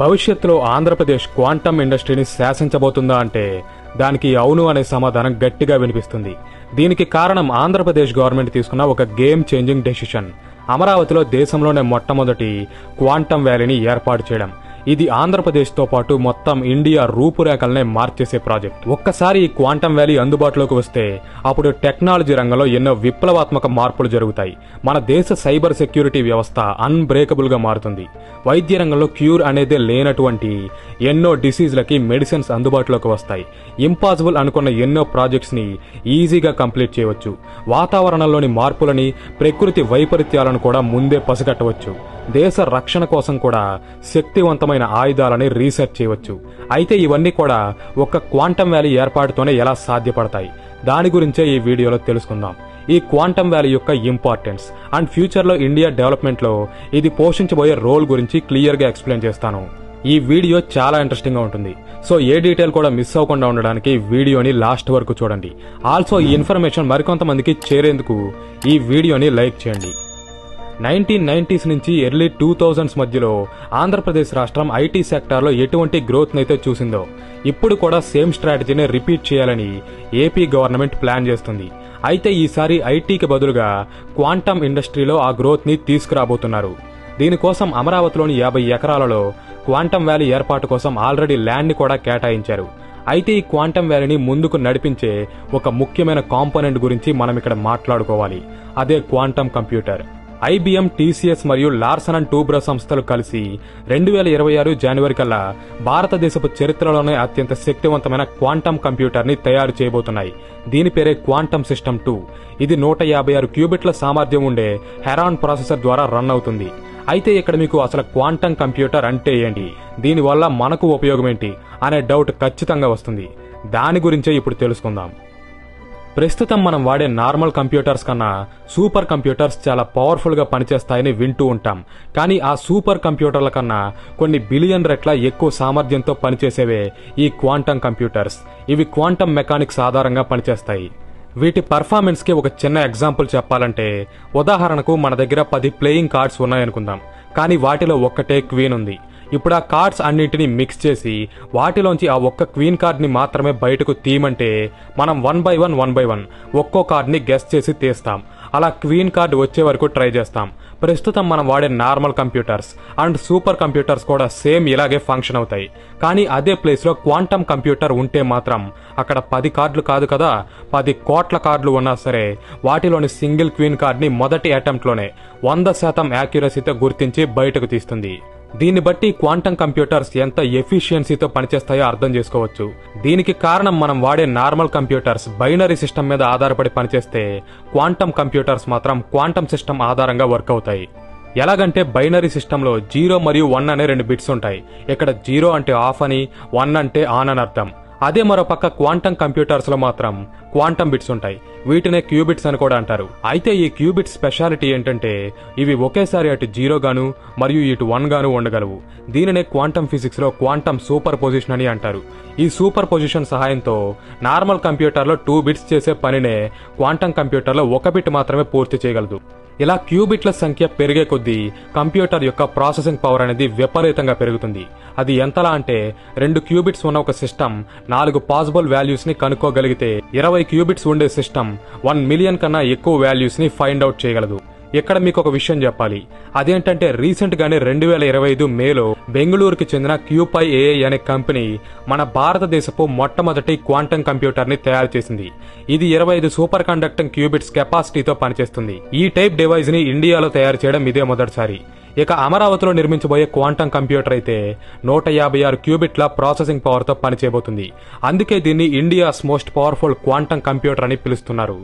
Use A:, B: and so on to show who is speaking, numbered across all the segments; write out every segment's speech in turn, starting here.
A: భవిష్యత్తులో ఆంధ్రప్రదేశ్ క్వాంటమ్ ఇండస్ట్రీని శాసించబోతుందా అంటే దానికి అవును అనే సమాధానం గట్టిగా వినిపిస్తుంది. దీనికి కారణం ఆంధ్రప్రదేశ్ గవర్నమెంట్ తీసుకున్న ఒక గేమ్ చేంజింగ్ డెసిషన్. అమరావతిలో దేశంలోనే మొట్టమొదటి క్వాంటమ్ వ్యాలీని ఏర్పాటు చేయడం. ఇది ఆంధ్రప్రదేశ్తో పాటు మొత్తం ఇండియా రూపురేఖలనే మార్చేసే ప్రాజెక్ట్. ఒక్కసారి ఈ క్వాంటమ్ వ్యాలీ అందుబాటులోకి వస్తే అప్పుడు టెక్నాలజీ రంగంలో ఎన్నో విప్లవాత్మక మార్పులు జరుగుతాయి. మన దేశ సైబర్ సెక్యూరిటీ వ్యవస్థ అన్బ్రేకబుల్ గా మారుతుంది. వైద్య రంగంలో క్యూర్ అనేది లేనటువంటి ఎన్నో డిసీజ్లకి మెడిసిన్స్ అందుబాటులోకి వస్తాయి. ఇంపాసిబుల్ అనుకున్న ఎన్నో ప్రాజెక్ట్స్ ని ఈజీగా కంప్లీట్ చేయవచ్చు. వాతావరణంలోని మార్పులని, ప్రకృతి వైపరీత్యాలను కూడా ముందే పసిగట్టవచ్చు. దేశ రక్షణ కోసం కూడా శక్తివంతమైన ఆయుధాలని రీసెర్చ్ చేయవచ్చు. అయితే ఇవన్నీ కూడా ఒక్క క్వాంటమ్ వ్యాలీ ఏర్పాటుతోనే ఎలా సాధ్యపడతాయి, దాని గురించే ఈ వీడియోలో తెలుసుకుందాం. ఈ క్వాంటమ్ వ్యాలీ యొక్క ఇంపార్టెన్స్ అండ్ ఫ్యూచర్లో ఇండియా డెవలప్మెంట్లో ఇది పోషించబోయే రోల్ గురించి క్లియర్గా ఎక్స్ప్లెయిన్ చేస్తాను. ఈ వీడియో చాలా ఇంట్రెస్టింగ్ గా ఉంటుంది. సో ఏ డీటెయిల్ కూడా మిస్ అవ్వకుండా ఉండడానికి వీడియోని లాస్ట్ వరకు చూడండి. ఆల్సో ఈ ఇన్ఫర్మేషన్ మరికొంతమందికి చేరేందుకు ఈ వీడియోని లైక్ చేయండి. 1990s నుంచి ఎర్లీ 2000s మధ్యలో ఆంధ్రప్రదేశ్ రాష్ట్రం ఐటీ సెక్టార్లో ఎటువంటి గ్రోత్ నైతే చూసిందో ఇప్పుడు కూడా సేమ్ స్ట్రాటజీని రిపీట్ చేయాలని ఏపీ గవర్నమెంట్ ప్లాన్ చేస్తుంది. అయితే ఈసారి ఐటీకి బదులుగా క్వాంటమ్ ఇండస్ట్రీలో ఆ గ్రోత్ ని తీసుకురాబోతున్నారు. దీనికోసం అమరావతిలోని 50 ఎకరాలలో క్వాంటమ్ వ్యాలీ ఏర్పాటు కోసం ఆల్రెడీ ల్యాండ్ ని కూడా కేటాయించారు. అయితే ఈ క్వాంటమ్ వ్యాలీని ముందుకు నడిపించే ఒక ముఖ్యమైన కాంపోనెంట్ గురించి మనం ఇక్కడ మాట్లాడుకోవాలి. అదే క్వాంటమ్ కంప్యూటర్. ఐబిఎం, టీసీఎస్ మరియు లార్సన్ అండ్ టూబ్రో సంస్థలు కలిసి 2026 జనవరి కల్లా భారతదేశపు చరిత్రలోనే అత్యంత శక్తివంతమైన క్వాంటమ్ కంప్యూటర్ ని తయారు చేయబోతున్నాయి. దీని పేరే క్వాంటమ్ సిస్టమ్ 2. ఇది 156 క్యూబిట్ల సామర్థ్యం ఉండే హెరాన్ ప్రాసెసర్ ద్వారా రన్ అవుతుంది. అయితే ఇక్కడ మీకు అసలు క్వాంటమ్ కంప్యూటర్ అంటే ఏంటి, దీనివల్ల మనకు ఉపయోగం ఏంటి అనే డౌట్ ఖచ్చితంగా వస్తుంది. దాని గురించే ఇప్పుడు తెలుసుకుందాం. ప్రస్తుతం మనం వాడే నార్మల్ కంప్యూటర్స్ కన్నా సూపర్ కంప్యూటర్స్ చాలా పవర్ఫుల్ గా పనిచేస్తాయని వింటూ ఉంటాం. కానీ ఆ సూపర్ కంప్యూటర్ల కన్నా కొన్ని బిలియన్ రెట్ల ఎక్కువ సామర్థ్యంతో పనిచేసేవే ఈ క్వాంటమ్ కంప్యూటర్స్. ఇవి క్వాంటమ్ మెకానిక్స్ ఆధారంగా పనిచేస్తాయి. వీటి పర్ఫార్మెన్స్ కి ఒక చిన్న ఎగ్జాంపుల్ చెప్పాలంటే, ఉదాహరణకు మన దగ్గర 10 ప్లేయింగ్ కార్డ్స్ ఉన్నాయనుకుందాం. కానీ వాటిలో ఒక్కటే క్వీన్ ఉంది. ఇప్పుడు ఆ కార్డ్స్ అన్నింటినీ మిక్స్ చేసి వాటిలోంచి ఆ ఒక్క క్వీన్ కార్డ్ ని మాత్రమే బయటకు తీయమంటే మనం 1 by 1 ఒక్కో కార్డ్ ని గెస్ చేసి తీస్తాం. అలా క్వీన్ కార్డ్ వచ్చే వరకు ట్రై చేస్తాం. ప్రస్తుతం మనం వాడే normal computers and super computers కూడా సేమ్ ఇలాగే ఫంక్షన్ అవుతాయి. కానీ అదే ప్లేస్ లో క్వాంటమ్ కంప్యూటర్ ఉంటే మాత్రం అక్కడ 10 కార్డులు కాదు కదా, 10 కోట్ల కార్డులు ఉన్నా సరే వాటిలోని సింగిల్ క్వీన్ కార్డ్ ని మొదటి అటెంప్ట్ లోనే 100% యాక్యురసీతో గుర్తించి బయటకు తీస్తుంది. దీన్ని బట్టి క్వాంటమ్ కంప్యూటర్స్ ఎంత ఎఫిషియన్సీతో పనిచేస్తాయో అర్థం చేసుకోవచ్చు. దీనికి కారణం మనం వాడే నార్మల్ కంప్యూటర్స్ బైనరీ సిస్టమ్ మీద ఆధారపడి పనిచేస్తే క్వాంటమ్ కంప్యూటర్స్ మాత్రం క్వాంటమ్ సిస్టమ్ ఆధారంగా వర్క్ అవుతాయి. ఎలాగంటే బైనరీ సిస్టంలో 0 మరియు 1 అనే 2 బిట్స్ ఉంటాయి. ఇక్కడ 0 అంటే ఆఫ్ అని, 1 అంటే ఆన్ అని అర్థం. అదే మరో పక్క క్వాంటమ్ కంప్యూటర్స్ లో మాత్రం క్వాంటమ్ బిట్స్ ఉంటాయి. వీటినే క్యూబిట్స్ అని కూడా అంటారు. అయితే ఈ క్యూబిట్ స్పెషాలిటీ ఏంటంటే ఇవి ఒకేసారి అటు 0 గాను మరియు ఇటు 1 గాను ఉండగలవు. దీనినే క్వాంటమ్ ఫిజిక్స్ లో క్వాంటమ్ సూపర్ పొజిషన్ అని అంటారు. ఈ సూపర్ పొజిషన్ సహాయంతో నార్మల్ కంప్యూటర్ లో 2 బిట్స్ చేసే పనినే క్వాంటమ్ కంప్యూటర్ లో 1 బిట్ మాత్రమే పూర్తి చేయగలదు. ఇలా క్యూబిట్ల సంఖ్య పెరిగే కొద్దీ కంప్యూటర్ యొక్క ప్రాసెసింగ్ పవర్ అనేది విపరీతంగా పెరుగుతుంది. అది ఎంతలా అంటే 2 క్యూబిట్స్ ఉన్న ఒక సిస్టమ్ 4 పాసిబుల్ వాల్యూస్ ని కనుక్కోగలిగితే 20 క్యూబిట్స్ ఉండే సిస్టమ్ 1 మిలియన్ కన్నా ఎక్కువ వాల్యూస్ ని ఫైండ్ అవుట్ చేయగలదు. ఇక్కడ మీకు ఒక విషయం చెప్పాలి. అదేంటంటే రీసెంట్ గానే 2025 మేలో బెంగళూరుకి చెందిన క్యూపై ఏఐ అనే కంపెనీ మన భారతదేశపు మొట్టమొదటి క్వాంటమ్ కంప్యూటర్ ని తయారు చేసింది. ఇది 25 సూపర్ కండక్టింగ్ క్యూబిట్స్ కెపాసిటీతో పనిచేస్తుంది. ఈ టైప్ డివైస్ ని ఇండియాలో తయారు చేయడం ఇదే మొదటిసారి. ఇక అమరావతిలో నిర్మించబోయే క్వాంటమ్ కంప్యూటర్ అయితే 156 క్యూబిట్ల ప్రాసెసింగ్ పవర్ తో పనిచేయబోతుంది. అందుకే దీన్ని India's most powerful quantum computer అని పిలుస్తున్నారు.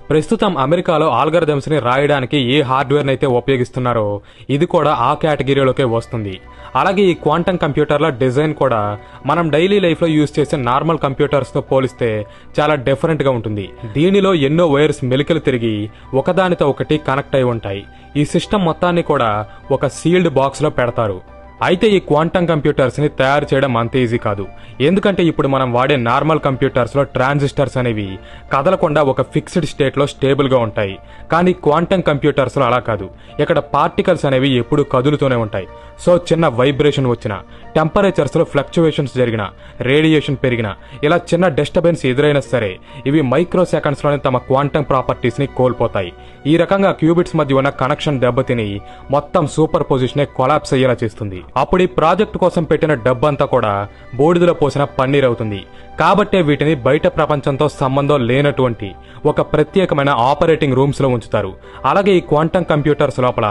A: ప్రస్తుతం అమెరికాలో ఆల్గరిథమ్స్ ని రాయడానికి ఏ హార్డ్వేర్ నైతే ఉపయోగిస్తున్నారో ఇది కూడా ఆ కేటగిరీలోకే వస్తుంది. అలాగే ఈ క్వాంటమ్ కంప్యూటర్ల డిజైన్ కూడా మనం డైలీ లైఫ్ లో యూజ్ చేసే నార్మల్ కంప్యూటర్స్ తో పోలిస్తే చాలా డిఫరెంట్ గా ఉంటుంది. దీనిలో ఎన్నో వైర్స్ మెలికలు తిరిగి ఒకదానితో ఒకటి కనెక్ట్ అయి ఉంటాయి. ఈ సిస్టమ్ మొత్తాన్ని కూడా ఒక సీల్డ్ బాక్స్ లో పెడతారు. అయితే ఈ క్వాంటమ్ కంప్యూటర్స్ ని తయారు చేయడం అంత ఈజీ కాదు. ఎందుకంటే ఇప్పుడు మనం వాడే నార్మల్ కంప్యూటర్స్ లో ట్రాన్సిస్టర్స్ అనేవి కదలకుండా ఒక ఫిక్స్డ్ స్టేట్ లో స్టేబుల్ గా ఉంటాయి. కానీ క్వాంటమ్ కంప్యూటర్స్ లో అలా కాదు. ఇక్కడ పార్టికల్స్ అనేవి ఎప్పుడు కదులుతూనే ఉంటాయి. సో చిన్న వైబ్రేషన్ వచ్చినా, టెంపరేచర్స్ లో ఫ్లక్చువేషన్స్ జరిగినా, రేడియేషన్ పెరిగినా, ఇలా చిన్న డిస్టర్బెన్స్ ఎదురైనా సరే ఇవి మైక్రో సెకండ్స్ లోనే తమ క్వాంటమ్ ప్రాపర్టీస్ ని కోల్పోతాయి. ఈ రకంగా క్యూబిట్స్ మధ్య ఉన్న కనెక్షన్ దెబ్బతిని మొత్తం సూపర్ పొజిషన్ కొలాప్స్ అయ్యేలా చేస్తుంది. అప్పుడు ఈ ప్రాజెక్ట్ కోసం పెట్టిన డబ్బంతా కూడా బూడిదలో పోసిన పన్నీర్ అవుతుంది. కాబట్టే వీటిని బయట ప్రపంచంతో సంబంధం లేనటువంటి ఒక ప్రత్యేకమైన ఆపరేటింగ్ రూమ్స్ లో ఉంచుతారు. అలాగే ఈ క్వాంటమ్ కంప్యూటర్స్ లోపల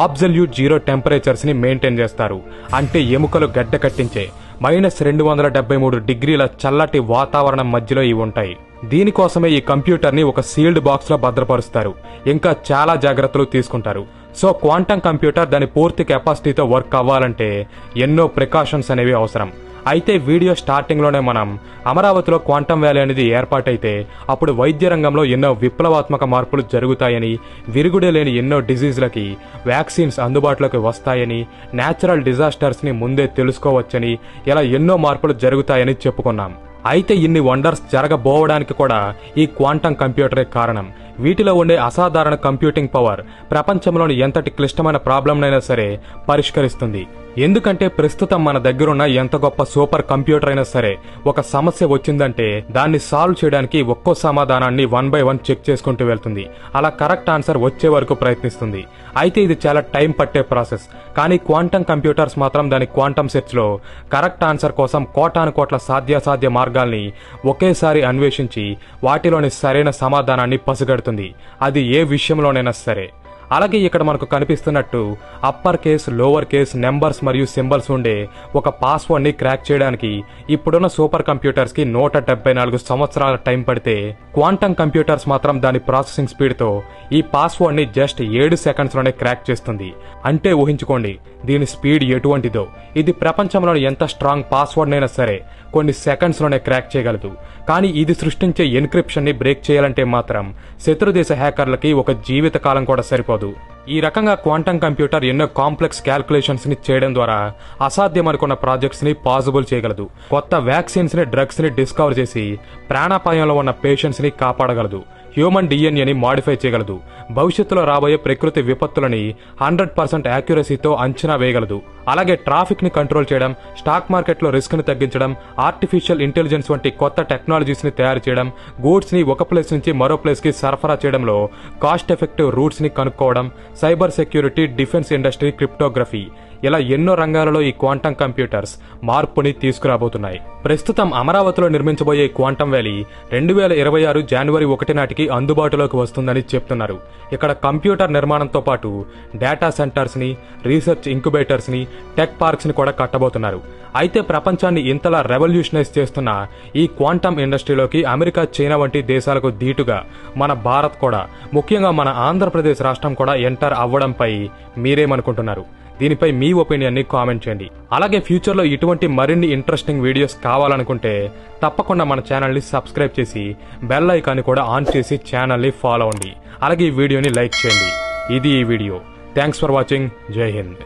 A: అబ్సల్యూట్ జీరో టెంపరేచర్స్ ని మెయింటైన్ చేస్తారు. అంటే ఎముకలు గడ్డ కట్టించే -273 డిగ్రీల చల్లటి వాతావరణం మధ్యలో ఇవి ఉంటాయి. దీనికోసమే ఈ కంప్యూటర్ ని ఒక సీల్డ్ బాక్స్ లో భద్రపరుస్తారు. ఇంకా చాలా జాగ్రత్తలు తీసుకుంటారు. సో క్వాంటమ్ కంప్యూటర్ దాని పూర్తి కెపాసిటీతో వర్క్ అవ్వాలంటే ఎన్నో ప్రికాషన్స్ అనేవి అవసరం. అయితే వీడియో స్టార్టింగ్ లోనే మనం అమరావతిలో క్వాంటమ్ వ్యాలీ అనేది ఏర్పాటైతే అప్పుడు వైద్య రంగంలో ఎన్నో విప్లవాత్మక మార్పులు జరుగుతాయని, విరుగుడే లేని ఎన్నో డిజీజ్లకి వ్యాక్సిన్స్ అందుబాటులోకి వస్తాయని, న్యాచురల్ డిజాస్టర్స్ ని ముందే తెలుసుకోవచ్చని, ఇలా ఎన్నో మార్పులు జరుగుతాయని చెప్పుకున్నాం. అయితే ఇన్ని వండర్స్ జరగబోవడానికి కూడా ఈ క్వాంటమ్ కంప్యూటరే కారణం. వీటిలో ఉండే అసాధారణ కంప్యూటింగ్ పవర్ ప్రపంచంలోని ఎంతటి క్లిష్టమైన ప్రాబ్లంనైనా సరే పరిష్కరిస్తుంది. ఎందుకంటే ప్రస్తుతం మన దగ్గరున్న ఎంత గొప్ప సూపర్ కంప్యూటర్ అయినా సరే ఒక సమస్య వచ్చిందంటే దాన్ని సాల్వ్ చేయడానికి ఒక్కో సమాధానాన్ని 1 by 1 చెక్ చేసుకుంటూ వెళ్తుంది. అలా కరెక్ట్ ఆన్సర్ వచ్చే వరకు ప్రయత్నిస్తుంది. అయితే ఇది చాలా టైం పట్టే ప్రాసెస్. కానీ క్వాంటమ్ కంప్యూటర్స్ మాత్రం దాని క్వాంటమ్ సెర్చ్ లో కరెక్ట్ ఆన్సర్ కోసం కోటాను కోట్ల సాధ్యాసాధ్య మార్గాల్ని ఒకేసారి అన్వేషించి వాటిలోని సరైన సమాధానాన్ని పసిగడుతుంది. అది ఏ విషయంలోనైనా సరే. అలాగే ఇక్కడ మనకు కనిపిస్తున్నట్టు upper case, lower case, numbers మరియు సింబల్స్ ఉండే ఒక పాస్వర్డ్ ని క్రాక్ చేయడానికి ఇప్పుడున్న సూపర్ కంప్యూటర్స్ కి 174 సంవత్సరాల టైం పడితే క్వాంటమ్ కంప్యూటర్స్ మాత్రం దాని ప్రాసెసింగ్ స్పీడ్ తో ఈ పాస్వర్డ్ ని జస్ట్ 7 సెకండ్స్ లోనే క్రాక్ చేస్తుంది. అంటే ఊహించుకోండి దీని స్పీడ్ ఎటువంటిదో. ఇది ప్రపంచంలోని ఎంత స్ట్రాంగ్ పాస్వర్డ్ నైనా సరే కొన్ని సెకండ్స్ లోనే క్రాక్ చేయగలదు. కానీ ఇది సృష్టించే ఎన్క్రిప్షన్ ని బ్రేక్ చేయాలంటే మాత్రం శత్రుదేశ హ్యాకర్లకి ఒక జీవిత కాలం కూడా సరిపోదు. ఈ రకంగా క్వాంటమ్ కంప్యూటర్ ఎన్నో కాంప్లెక్స్ క్యాల్కులేషన్స్ ని చేయడం ద్వారా అసాధ్యం అనుకున్న ప్రాజెక్ట్స్ ని పాసిబుల్ చేయగలదు. కొత్త వ్యాక్సిన్స్ ని, డ్రగ్స్ ని డిస్కవర్ చేసి ప్రాణాపాయంలో ఉన్న పేషెంట్స్ ని కాపాడగలదు. హ్యూమన్ డిఎన్ఏని మాడిఫై చేయగలదు. భవిష్యత్తులో రాబోయే ప్రకృతి విపత్తులని 100% యాక్యురసీతో అంచనా వేయగలదు. అలాగే ట్రాఫిక్ ని కంట్రోల్ చేయడం, స్టాక్ మార్కెట్లో రిస్క్ ని తగ్గించడం, ఆర్టిఫిషియల్ ఇంటెలిజెన్స్ వంటి కొత్త టెక్నాలజీస్ ని తయారు చేయడం, గూడ్స్ ని ఒక ప్లేస్ నుంచి మరో ప్లేస్ కి సరఫరా చేయడంలో కాస్ట్ ఎఫెక్టివ్ రూట్స్ ని కనుక్కోవడం, cyber security, defence industry, cryptography, ఇలా ఎన్నో రంగాలలో ఈ క్వాంటమ్ కంప్యూటర్స్ మార్పుని తీసుకురాబోతున్నాయి. ప్రస్తుతం అమరావతిలో నిర్మించబోయే క్వాంటమ్ వ్యాలీ 2026 జనవరి 1 నాటికి అందుబాటులోకి వస్తుందని చెప్తున్నారు. ఇక్కడ కంప్యూటర్ నిర్మాణంతో పాటు డేటా సెంటర్స్ ని, రీసెర్చ్ ఇంక్యుబేటర్స్ ని, టెక్ పార్క్స్ ని కూడా కట్టబోతున్నారు. అయితే ప్రపంచాన్ని ఇంతలా రెవల్యూషనైజ్ చేస్తున్న ఈ క్వాంటమ్ ఇండస్ట్రీలోకి అమెరికా, చైనా వంటి దేశాలకు ధీటుగా మన భారత్ కూడా, ముఖ్యంగా మన ఆంధ్రప్రదేశ్ రాష్ట్రం కూడా ఎంటర్ అవ్వడంపై మీరేమనుకుంటున్నారు? దీనిపై మీ ఒపీనియన్ ని కామెంట్ చేయండి. అలాగే ఫ్యూచర్ లో ఇటువంటి మరిన్ని ఇంట్రెస్టింగ్ వీడియోస్ కావాలనుకుంటే తప్పకుండా మన ఛానల్ ని సబ్స్క్రైబ్ చేసి బెల్ ఐకాన్ కూడా ఆన్ చేసి ఛానల్ ని ఫాలో అవ్వండి. అలాగే ఈ వీడియోని లైక్ చేయండి. ఇది ఈ వీడియో. Thanks for watching. జై హింద్.